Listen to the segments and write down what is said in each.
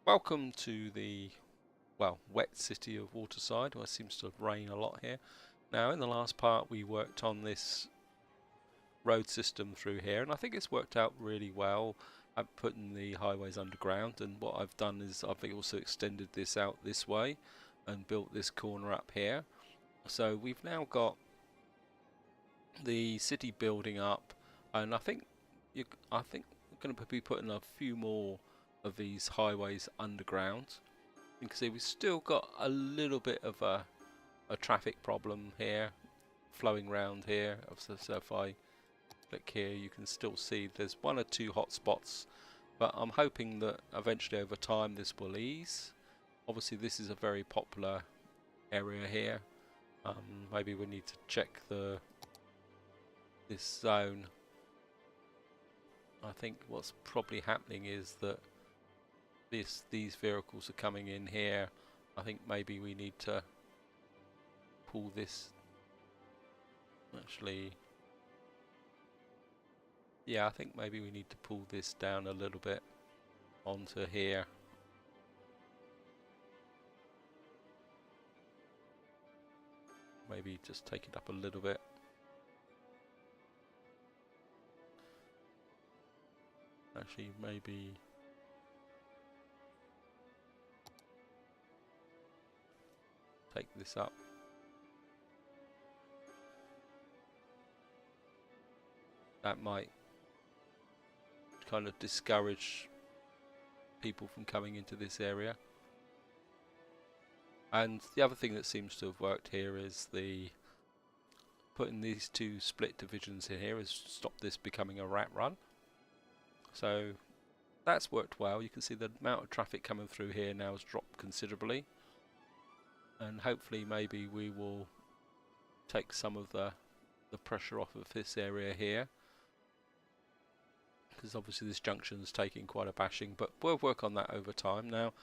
Welcome to the, wet city of Waterside, where it seems to rain a lot here. Now, in the last part, we worked on this road system through here, and I think it's worked out really well. I'm putting the highways underground, and what I've done is I've also extended this out this way and built this corner up here. So we've now got the city building up, and I think we're going to be putting a few more of these highways underground. You can see we've still got a little bit of a traffic problem here, flowing around here. So if I click here, you can still see there's one or two hot spots, but I'm hoping that eventually over time this will ease. Obviously this is a very popular area here. Maybe we need to check this zone. I think what's probably happening is that these vehicles are coming in here. I think maybe we need to pull this. Actually, yeah, I think maybe we need to pull this down a little bit onto here. Maybe just take it up a little bit. Actually, maybe take this up. That might kind of discourage people from coming into this area. And the other thing that seems to have worked here is putting these two split divisions in here has stopped this becoming a rat run. So that's worked well. You can see the amount of traffic coming through here now has dropped considerably, and hopefully maybe we will take some of the pressure off of this area here, because obviously this junction is taking quite a bashing, but we'll work on that over time. Now,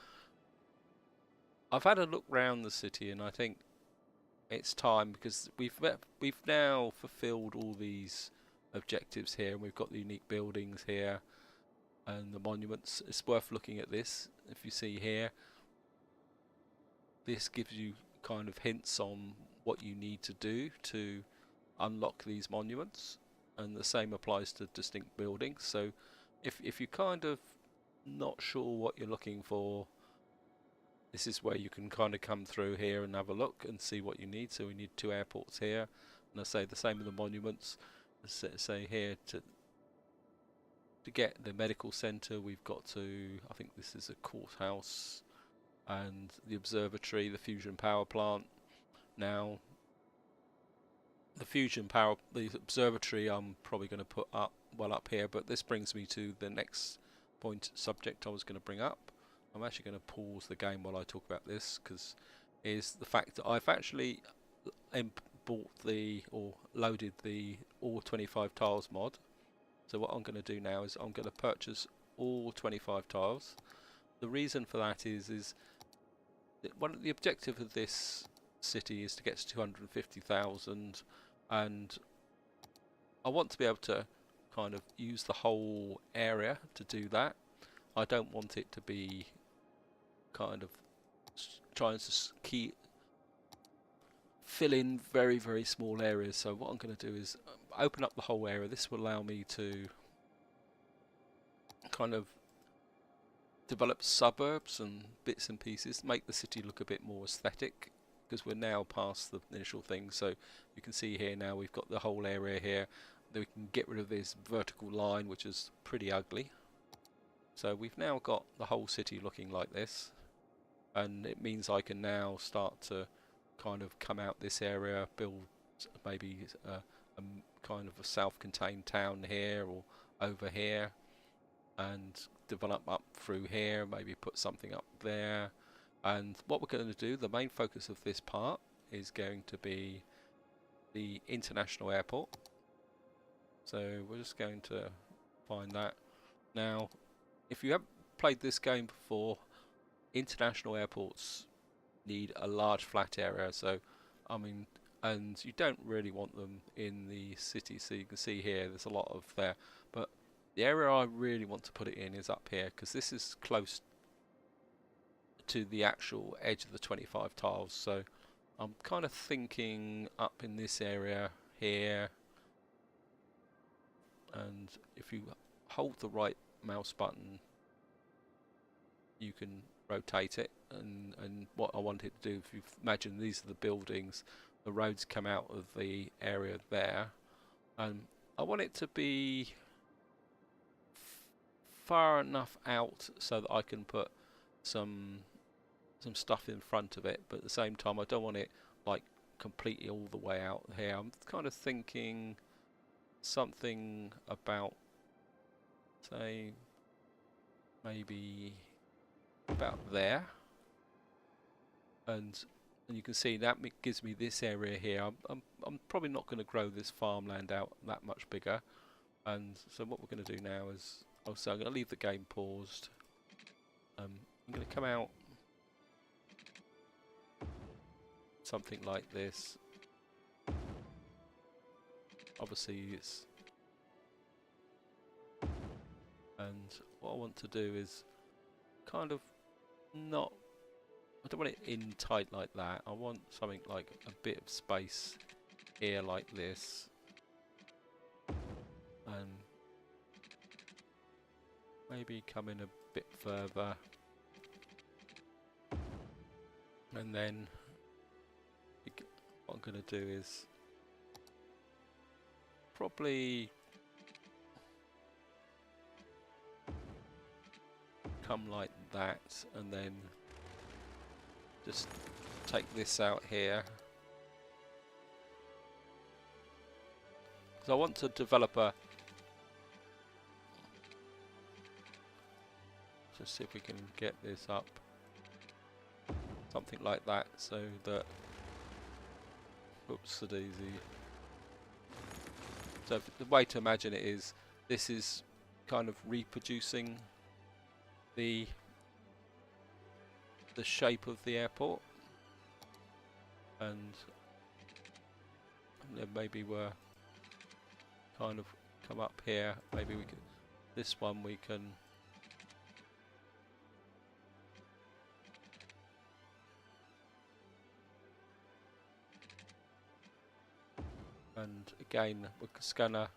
I've had a look around the city, and I think it's time, because we've now fulfilled all these objectives here, and we've got the unique buildings here and the monuments. It's worth looking at this. If you see here, this gives you kind of hints on what you need to do to unlock these monuments, and the same applies to distinct buildings. So if you're kind of not sure what you're looking for, this is where you can kind of come through here and have a look and see what you need. So we need 2 airports here, and I say the same with the monuments. Say here to get the medical centre, we've got to, I think this is a courthouse, and the observatory, the fusion power plant. Now, the observatory I'm probably going to put up here, but this brings me to the next subject I was going to bring up. I'm actually going to pause the game while I talk about this, because is the fact that I've actually loaded the all 25 tiles mod. So what I'm going to do now is I'm going to purchase all 25 tiles. The reason for that is one of the objective of this city is to get to 250,000, and I want to be able to kind of use the whole area to do that. I don't want it to be kind of trying to fill in very, very small areas. So what I'm going to do is open up the whole area. This will allow me to kind of develop suburbs and bits and pieces, make the city look a bit more aesthetic, because we're now past the initial thing. So you can see here now we've got the whole area here. Then we can get rid of this vertical line, which is pretty ugly. So we've now got the whole city looking like this, and it means I can now start to kind of come out this area, build maybe a kind of a self-contained town here or over here, and develop up through here, maybe put something up there. And what we're going to do, the main focus of this part is going to be the international airport. So we're just going to find that. Now, if you haven't played this game before, international airports need a large flat area. So, I mean, and you don't really want them in the city. So you can see here, there's a lot of there. But the area I really want to put it in is up here, because this is close to the actual edge of the 25 tiles. So I'm kind of thinking up in this area here, and if you hold the right mouse button you can rotate it, and what I wanted to do, if you imagine these are the buildings, the roads come out of the area there, and I want it to be far enough out so that I can put some stuff in front of it, but at the same time I don't want it like completely all the way out here. I'm kind of thinking something about, say, maybe about there, and you can see that gives me this area here. I'm probably not going to grow this farmland out that much bigger, and so what we're going to do now is, also I'm going to leave the game paused. I'm going to come out something like this. Obviously it's, and what I want to do is kind of not, I don't want it in tight like that. I want something like a bit of space here like this, and maybe come in a bit further, and then what I'm going to do is probably come like that, and then just take this out here. So I want to develop a, just see if we can get this up, something like that, so that, oops, a daisy. So the way to imagine it is, this is kind of reproducing the shape of the airport, and then maybe we're kind of come up here. Maybe we can, this one we can, and again we're just gonna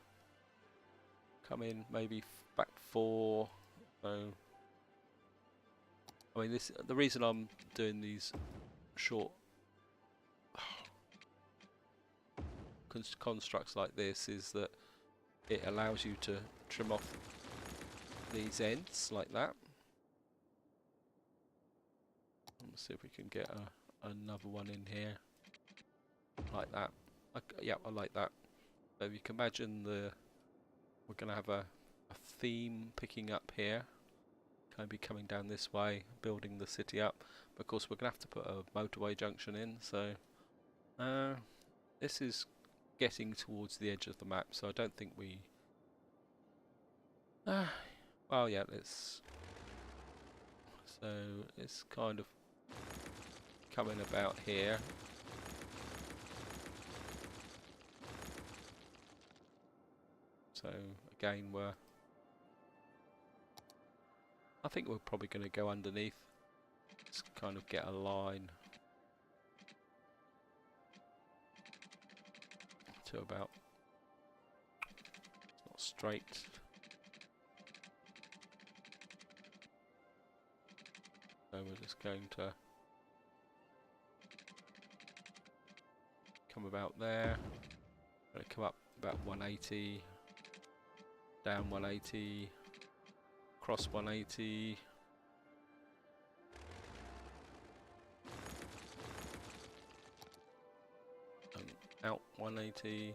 come in maybe back 4. So I mean, this, the reason I'm doing these short constructs like this is that it allows you to trim off these ends like that. Let's see if we can get another one in here like that. Yeah, I like that. So you can imagine we're going to have a theme picking up here, going to be coming down this way, building the city up. But of course we're going to have to put a motorway junction in, so this is getting towards the edge of the map, so I don't think we, well, yeah, let's, so it's kind of coming about here. So again, I think we're probably going to go underneath, just kind of get a line to about, it's not straight. So we're just going to come about there, going to come up about 180, down 180, across 180, and out 180,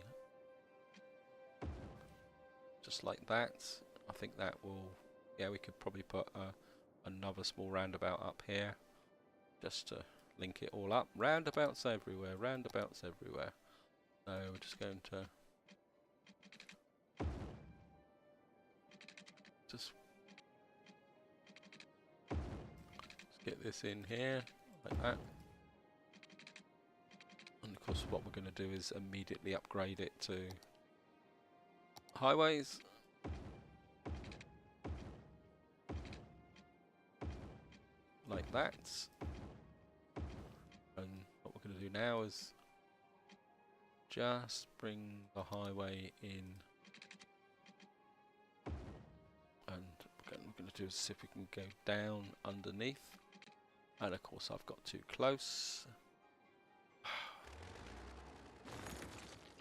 just like that. I think that will, yeah, we could probably put another small roundabout up here just to link it all up. Roundabouts everywhere, roundabouts everywhere. So we're just going to just get this in here like that, and of course what we're going to do is immediately upgrade it to highways. like that. And what we're going to do now is just bring the highway in, and what we're going to do is see if we can go down underneath. And of course I've got too close,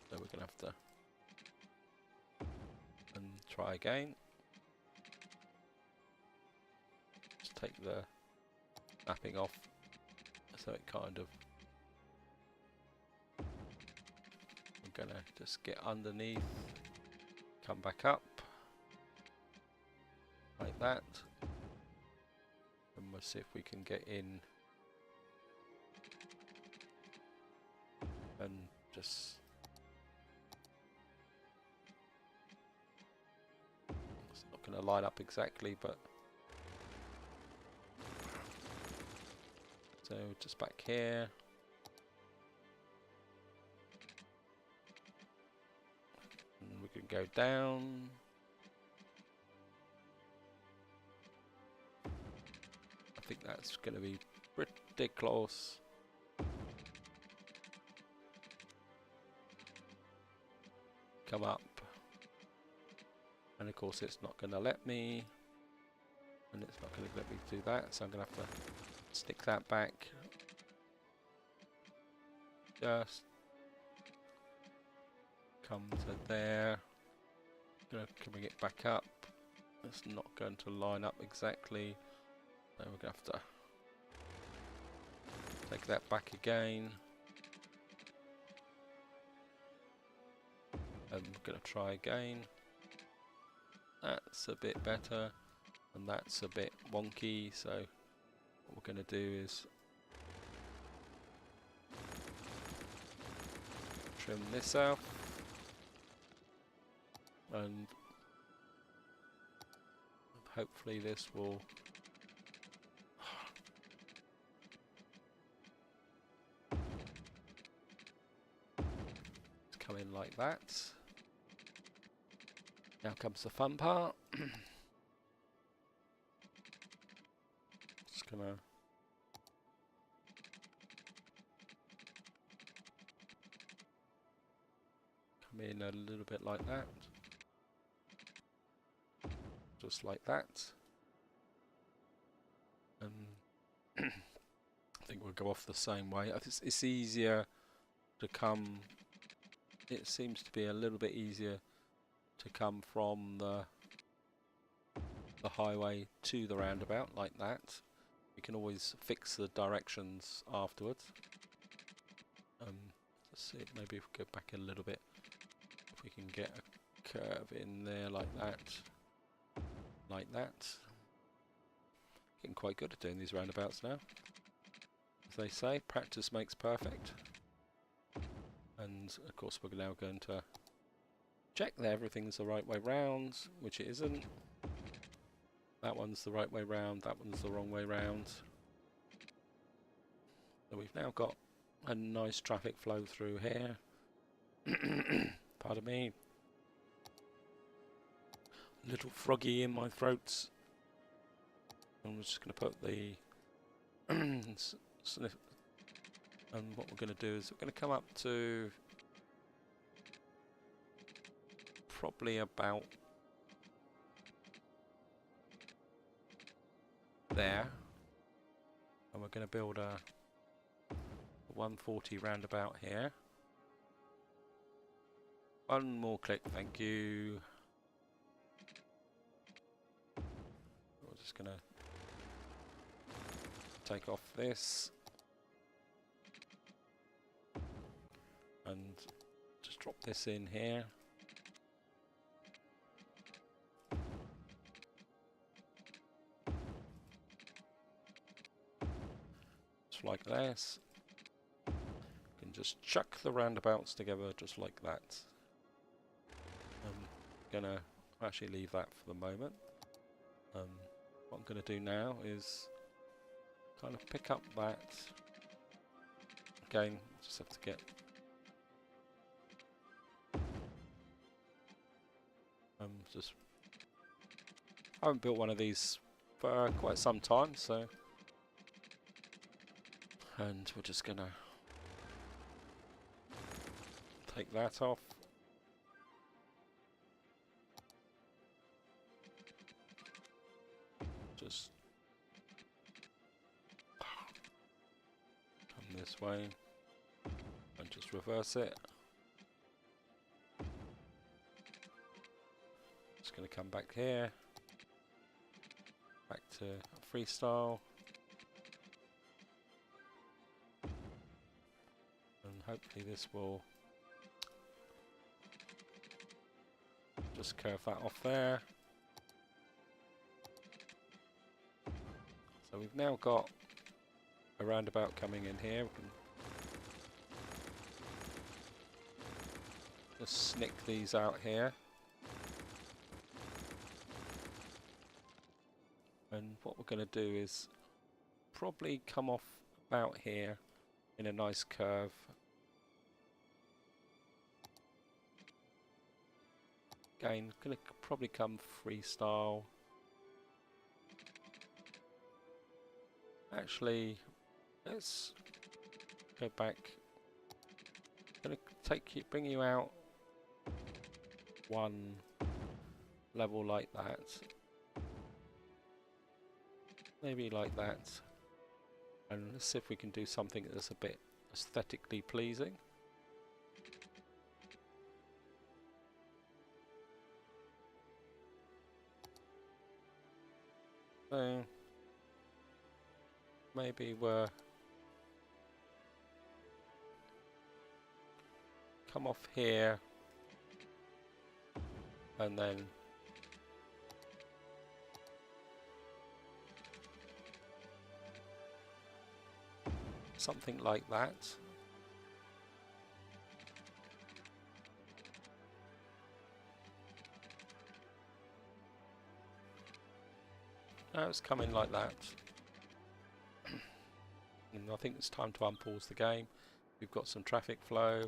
so we're going to have to and try again. Just take the mapping off so it kind of, we're going to just get underneath, come back up like that, and we'll see if we can get in and just, it's not going to line up exactly, but so just back here. And we can go down. I think that's going to be pretty close. Come up. And of course it's not going to let me. And it's not going to let me do that, so I'm going to have to stick that back. Just come to there. Gonna bring it back up. It's not going to line up exactly. So we're gonna have to take that back again. And we're gonna try again. That's a bit better. And that's a bit wonky, so what we're going to do is trim this out, and hopefully this will come in like that. Now comes the fun part. Just gonna come in a little bit like that, just like that, and I think we'll go off the same way. It's easier to come, it seems to be a little bit easier to come from the highway to the roundabout like that. You can always fix the directions afterwards. Let's see, maybe if we go back a little bit, if we can get a curve in there like that, like that. Getting quite good at doing these roundabouts now. As they say, practice makes perfect. And of course we're now going to check that everything's the right way round, which it isn't. That one's the right way round, that one's the wrong way round. So we've now got a nice traffic flow through here. Pardon me. A little froggy in my throat. I'm just going to put the sniff. And what we're going to do is we're going to come up to probably about there, and we're going to build a 140 roundabout here. One more click, thank you. We're just going to take off this and just drop this in here. Like this. You can just chuck the roundabouts together just like that. I'm gonna actually leave that for the moment. What I'm gonna do now is kind of pick up that. Again, just have to get just I haven't built one of these for quite some time, so And we're just gonna take that off. Just come this way and just reverse it. Just gonna come back here, back to freestyle. And hopefully this will just curve that off there. So we've now got a roundabout coming in here. We can just snick these out here. And what we're going to do is probably come off about here in a nice curve. Again, going to probably come freestyle. Actually, let's go back. Going to bring you out one level like that. Maybe like that. And let's see if we can do something that's a bit aesthetically pleasing. So maybe we're come off here and then something like that. Now it's coming like that. And I think it's time to unpause the game. We've got some traffic flow,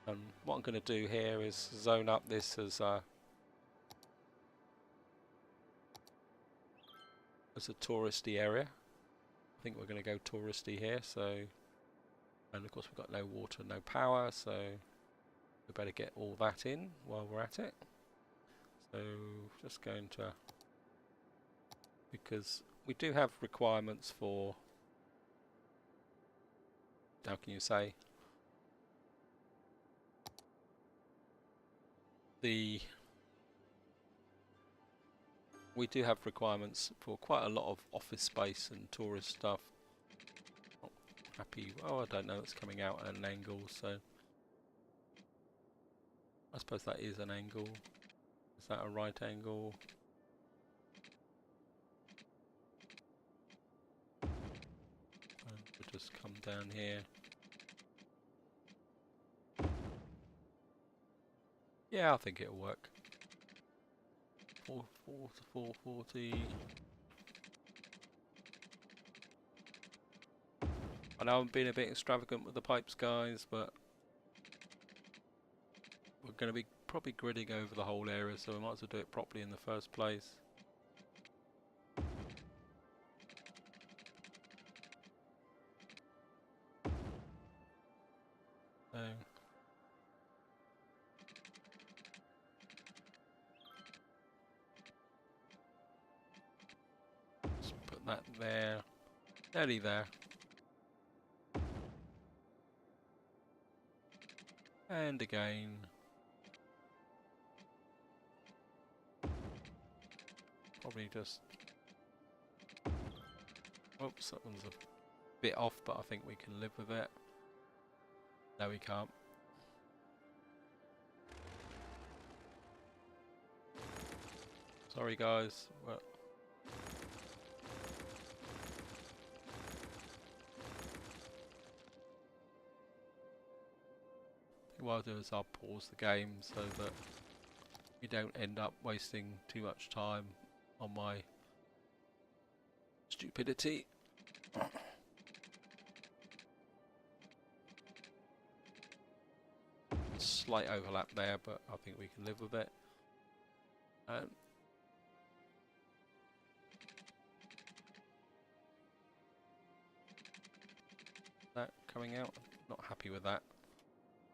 and what I'm going to do here is zone up this as a touristy area. I think we're going to go touristy here. So, and of course we've got no water, no power, so we better get all that in while we're at it. So just going to, because we do have requirements for, how can you say, we do have requirements for quite a lot of office space and tourist stuff. Not happy, oh I don't know, it's coming out at an angle, so I suppose that is an angle. Is that a right angle? And we'll just come down here. Yeah, I think it'll work. 440. I know I'm being a bit extravagant with the pipes, guys, but we're going to be probably gridding over the whole area, so we might as well do it properly in the first place. So just put that there, nearly there. And again. Probably just, oops, that one's a bit off, but I think we can live with it. No, we can't. Sorry guys, but what I'll do is I'll pause the game so that you don't end up wasting too much time on my stupidity. Slight overlap there, but I think we can live with it. That coming out. Not happy with that.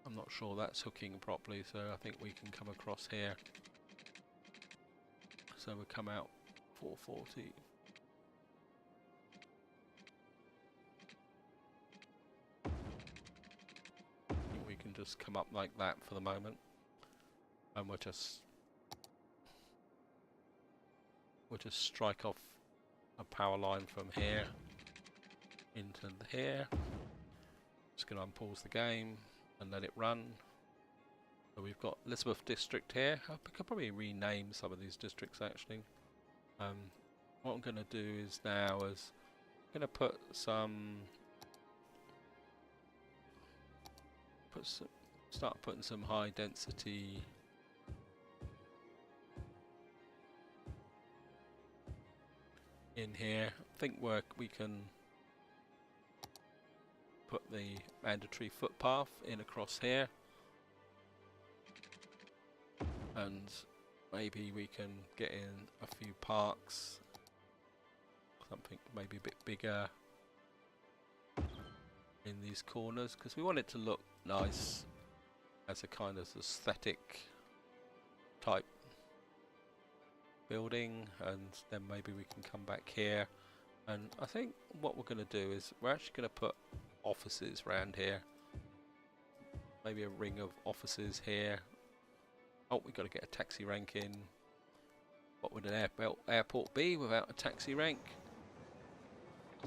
I'm not sure that's hooking properly, so I think we can come across here. So we come out 440. We can just come up like that for the moment, and we'll just strike off a power line from here into here. Just going to unpause the game and let it run. So we've got Elizabeth District here. I could probably rename some of these districts actually. What I'm going to do is now is I'm going to start putting some high density in here. I think we can put the mandatory footpath in across here, and maybe we can get in a few parks, something maybe a bit bigger in these corners, because we want it to look nice as a kind of aesthetic type building. And then maybe we can come back here, and I think what we're going to do is we're actually going to put offices around here, maybe a ring of offices here. Oh, we've got to get a taxi rank in. What would an airport be without a taxi rank?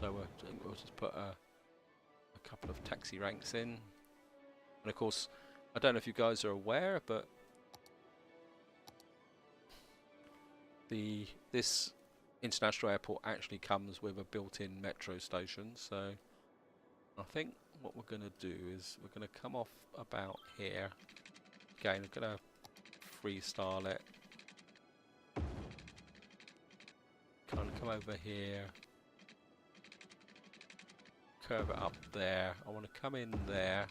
So we'll just put a couple of taxi ranks in. And of course, I don't know if you guys are aware, but this international airport actually comes with a built-in metro station. So I think what we're going to do is we're going to come off about here. Again, I'm going to freestyle it. Kind of come over here. Curve it up there. I want to come in there.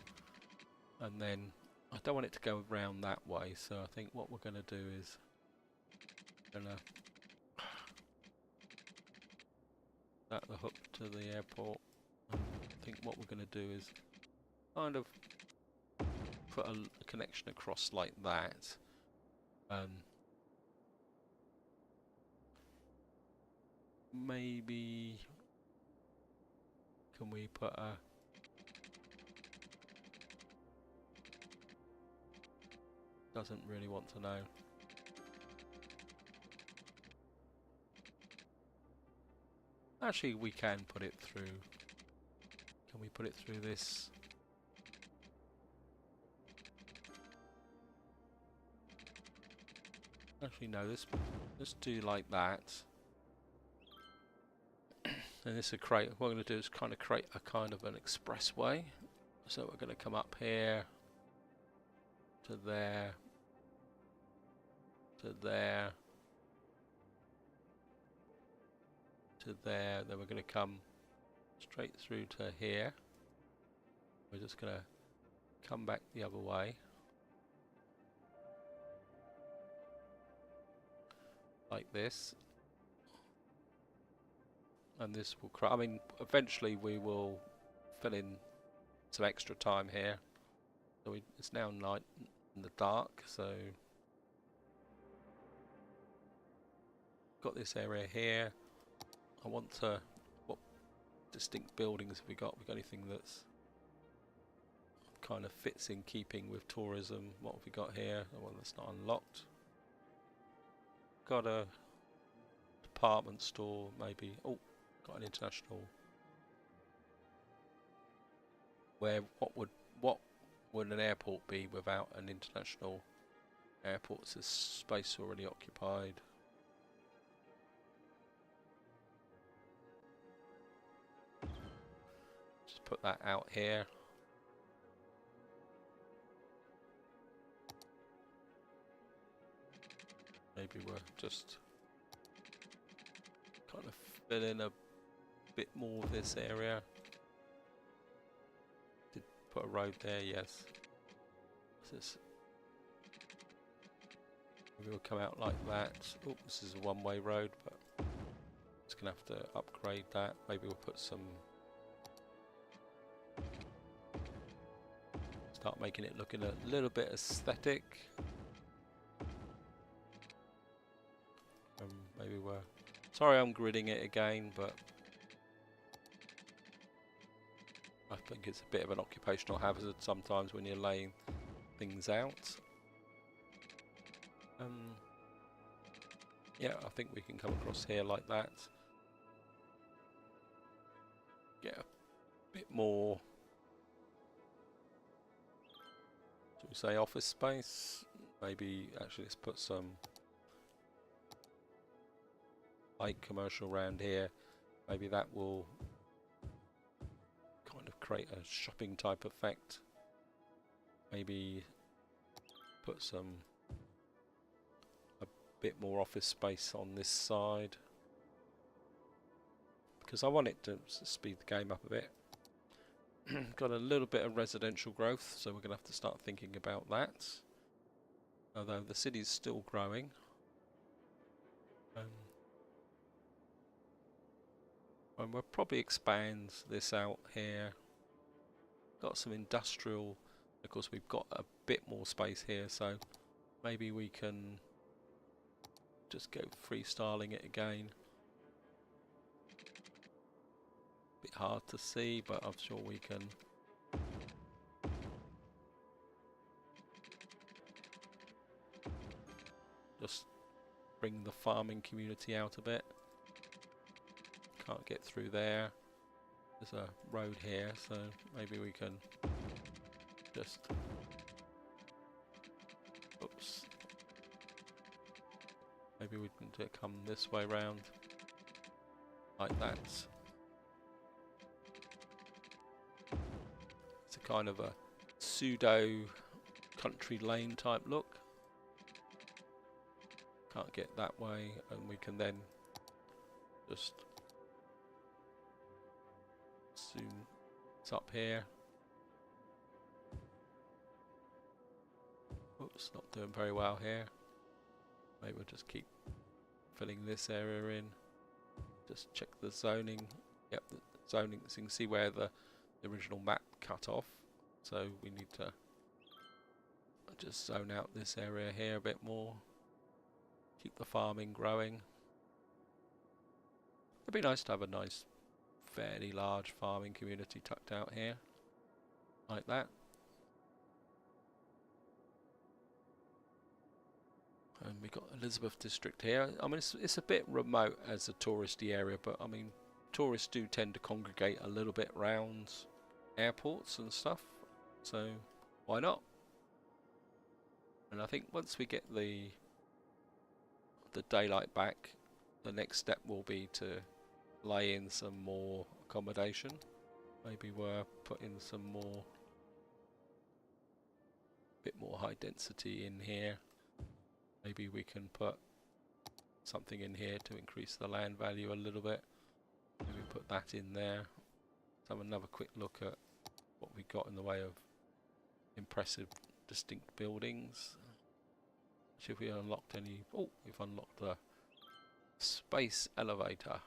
And then I don't want it to go around that way. So I think what we're going to do is that the hook to the airport. I think what we're going to do is kind of put a connection across like that. Maybe can we put a doesn't really want to know. Actually, we can put it through. Can we put it through this? Actually, no. Let's do like that. And this will create. What we're going to do is kind of create a kind of an expressway. So we're going to come up here to there, to there, to there. Then we're going to come straight through to here. We're just going to come back the other way. Like this. And this will I mean, eventually we will fill in some extra time here. So it's now night in the dark, so got this area here. I want to, what distinct buildings have we got? We got anything that's kind of fits in keeping with tourism? What have we got here? The one that's not unlocked. Got a department store, maybe. Oh, got an international. What would an airport be without an international airport? It's a space already occupied. Just put that out here. Maybe we're just kind of fill in a bit more of this area. Did put a road there, yes. Maybe we'll come out like that. Oh, this is a one-way road, but just gonna have to upgrade that. Maybe we'll put some Start making it look a little bit aesthetic. Maybe we're... Sorry I'm gridding it again, but I think it's a bit of an occupational hazard sometimes when you're laying things out. Yeah, I think we can come across here like that. Get a bit more, shall we say, office space. Maybe actually let's put some light commercial around here. Maybe that will kind of create a shopping type effect. Maybe put a bit more office space on this side, because I want it to speed the game up a bit. Got a little bit of residential growth, so we're going to have to start thinking about that. Although the city's still growing. And we'll probably expand this out here. Got some industrial, of course we've got a bit more space here, so maybe we can just go freestyling it again. Bit hard to see, but I'm sure we can. Just bring the farming community out a bit. Can't get through there. There's a road here, so maybe we can just... Oops. Maybe we can come this way round, like that. It's a kind of a pseudo country lane type look. Can't get that way, and we can then just zoom. It's up here. Oops, not doing very well here. Maybe we'll just keep filling this area in. Just check the zoning. Yep, the zoning, so you can see where the original map cut off. So we need to just zone out this area here a bit more. Keep the farming growing. It'd be nice to have a nice, fairly large farming community tucked out here, like that. And we've got Elizabeth District here. I mean, it's a bit remote as a touristy area, but I mean, tourists do tend to congregate a little bit around airports and stuff, so why not? And I think once we get the daylight back, the next step will be to lay in some more accommodation. Maybe we're putting some more, bit more high density in here. Maybe we can put something in here to increase the land value a little bit. Maybe put that in there. Let's have another quick look at what we got in the way of impressive, distinct buildings. See if we unlocked any. Oh, we've unlocked the space elevator.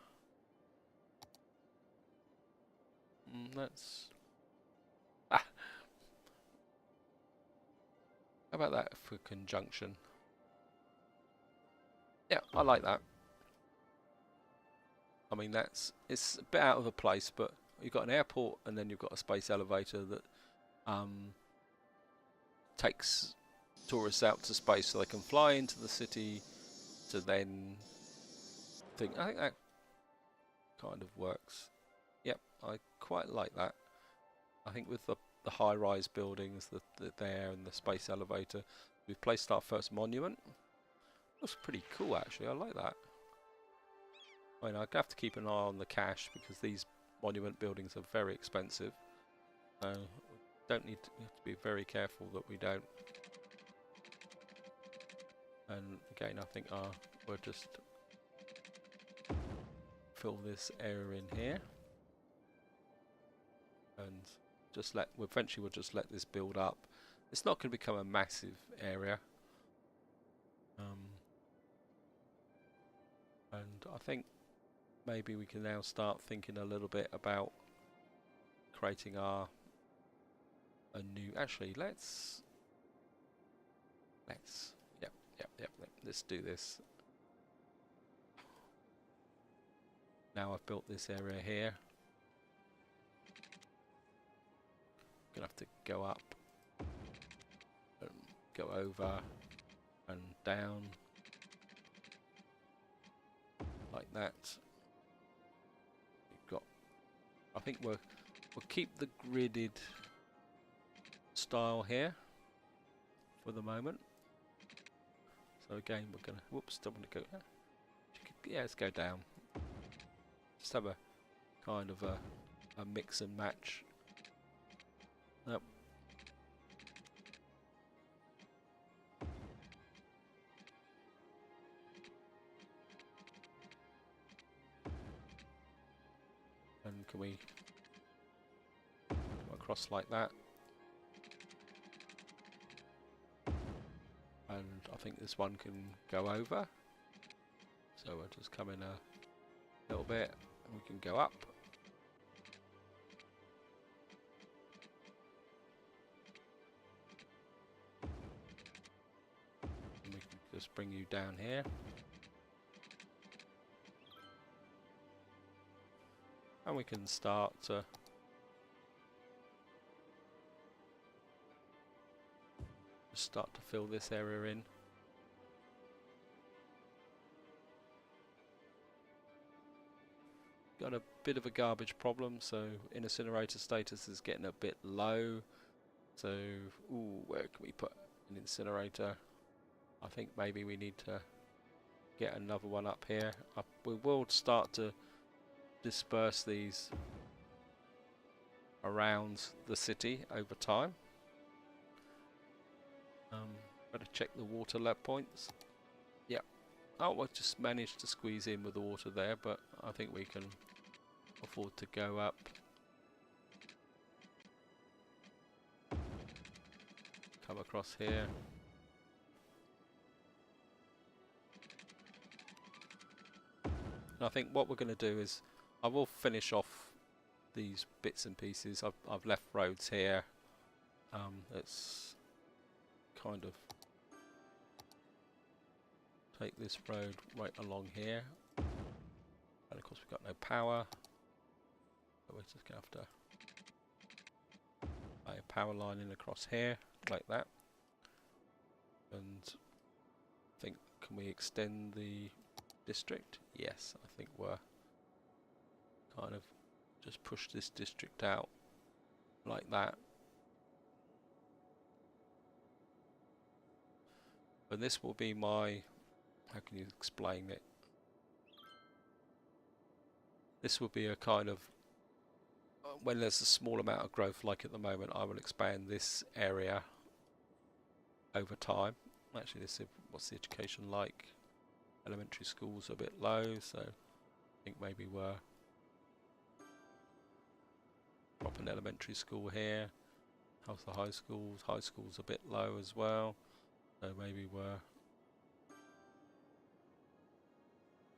That's. How about that for conjunction? Yeah, I like that. I mean, it's a bit out of the place, but you've got an airport and then you've got a space elevator that takes tourists out to space so they can fly into the city to then think. I think that kind of works. Yep, I quite like that. I think with the high-rise buildings there and the space elevator, we've placed our first monument. Looks pretty cool, actually. I like that. I mean, I have to keep an eye on the cash because these monument buildings are very expensive. We don't need to, we have to be very careful that we don't. And again, I think we'll just fill this area in here, and just eventually we'll just let this build up. It's not going to become a massive area. And I think maybe we can now start thinking a little bit about creating our a new. Actually, let's. Yep. Let's do this. Now I've built this area here. Gonna have to go up and go over and down like that. We've got. I think we'll keep the gridded style here for the moment. So again, we're gonna. Whoops, don't want to go there. Yeah, let's go down. Just have a kind of a mix and match. Yep. And can we come across like that? And I think this one can go over. So we'll just come in a little bit and we can go up. And we can just bring you down here. And we can start to fill this area in. Got a bit of a garbage problem, so incinerator status is getting a bit low. So, ooh, where can we put an incinerator? I think maybe we need to get another one up here. We will start to disperse these around the city over time. Better check the water level points. Yep. Oh, we've just managed to squeeze in with the water there, but I think we can afford to go up. Come across here. And I think what we're going to do is I will finish off these bits and pieces. I've left roads here. Let's kind of take this road right along here. And of course we've got no power. So we're just going to have to lay a power line in across here, like that. And I think, can we extend the district? Yes, I think we're kind of just push this district out like that. And this will be my, how can you explain it? This will be a kind of, when there's a small amount of growth like at the moment, I will expand this area over time. Actually, let's see, what's the education like? Elementary schools are a bit low, so I think maybe we're drop an elementary school here. How's the high schools? High school's a bit low as well, so maybe we're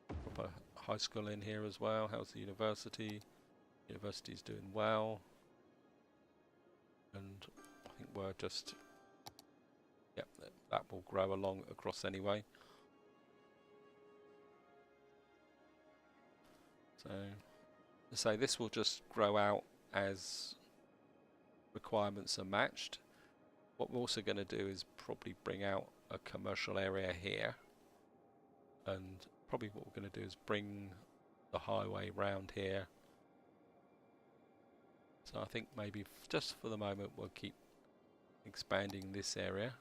drop a high school in here as well. How's the university? University's doing well, and I think we're just, yep, that will grow along across anyway. So this will just grow out as requirements are matched. What we're also going to do is probably bring out a commercial area here, and probably what we're going to do is bring the highway round here. So I think maybe just for the moment we'll keep expanding this area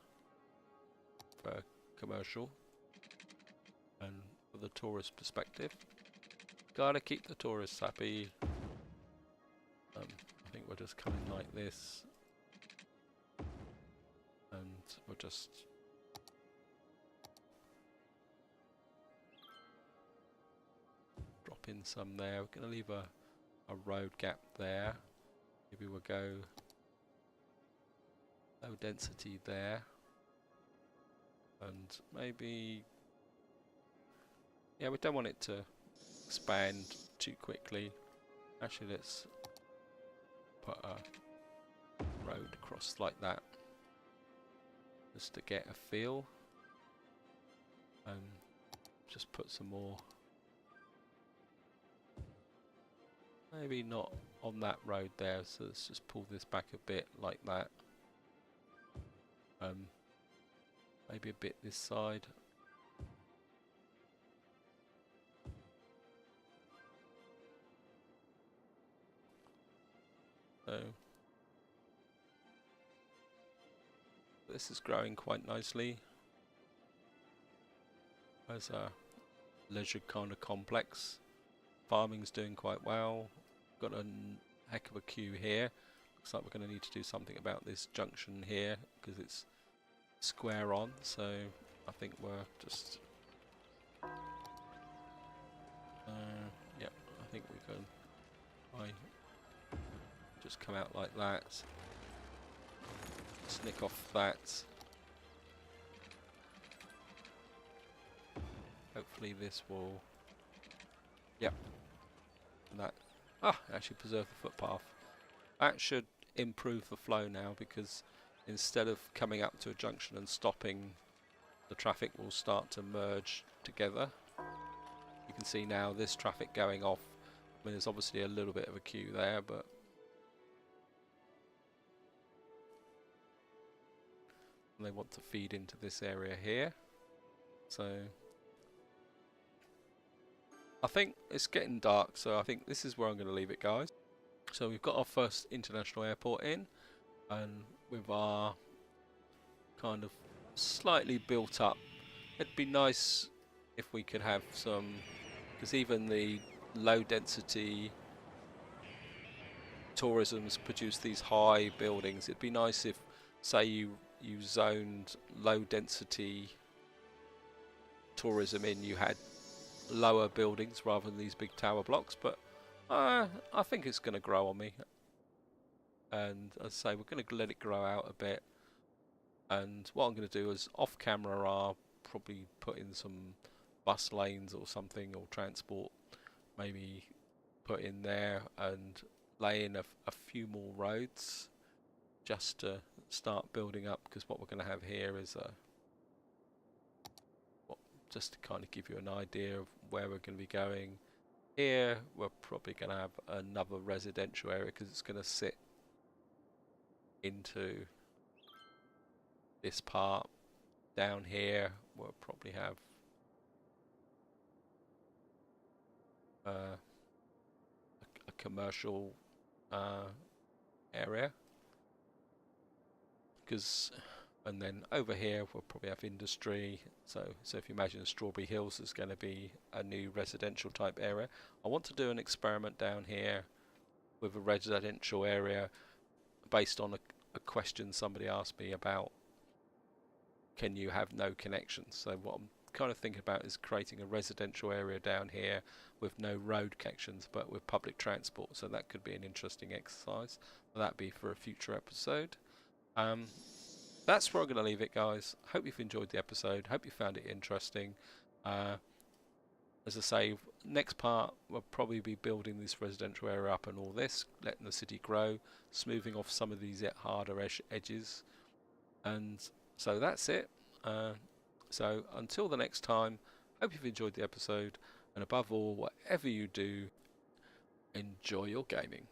for commercial and for the tourist perspective. Gotta keep the tourists happy. I think we'll just come in like this, and we'll just drop in some there. We're gonna leave a road gap there. Maybe we'll go low density there, and maybe, yeah, we don't want it to expand too quickly. Actually, let's put a road across like that, just to get a feel. Just put some more, maybe not on that road there, so let's just pull this back a bit like that. Maybe a bit this side. So this is growing quite nicely as a leisure kind of complex. Farming's doing quite well. Got a heck of a queue here. Looks like we're going to need to do something about this junction here because it's square on, so I think we're just yep, I think we can just come out like that, snick off that. Hopefully this will, yep, and that actually preserve the footpath. That should improve the flow now, because instead of coming up to a junction and stopping, the traffic will start to merge together. You can see now this traffic going off. I mean, there's obviously a little bit of a queue there, but they want to feed into this area here. So I think it's getting dark, so I think this is where I'm going to leave it, guys. So we've got our first international airport in, and with our kind of slightly built up, it'd be nice if we could have some, because even the low density tourism's produce these high buildings. It'd be nice if, say, you zoned low density tourism in, you had lower buildings rather than these big tower blocks, but I think it's going to grow on me, and as I say, we're going to let it grow out a bit. And what I'm going to do is off camera, I'll probably put in some bus lanes or something, or transport maybe put in there, and lay in a few more roads just to start building up, because what we're going to have here is just to kind of give you an idea of where we're going to be going. Here we're probably going to have another residential area, because it's going to sit into this part. Down here we'll probably have a commercial area, and then over here we'll probably have industry. So if you imagine Strawberry Hills is going to be a new residential type area. I want to do an experiment down here with a residential area based on a question somebody asked me about, can you have no connections? So what I'm kind of thinking about is creating a residential area down here with no road connections, but with public transport. So that could be an interesting exercise. That'd be for a future episode. That's where I'm going to leave it, guys. Hope you've enjoyed the episode. Hope you found it interesting. As I say, next part we'll probably be building this residential area up and all this, letting the city grow, smoothing off some of these harder edges. And so that's it. So until the next time, hope you've enjoyed the episode, and above all, whatever you do, enjoy your gaming.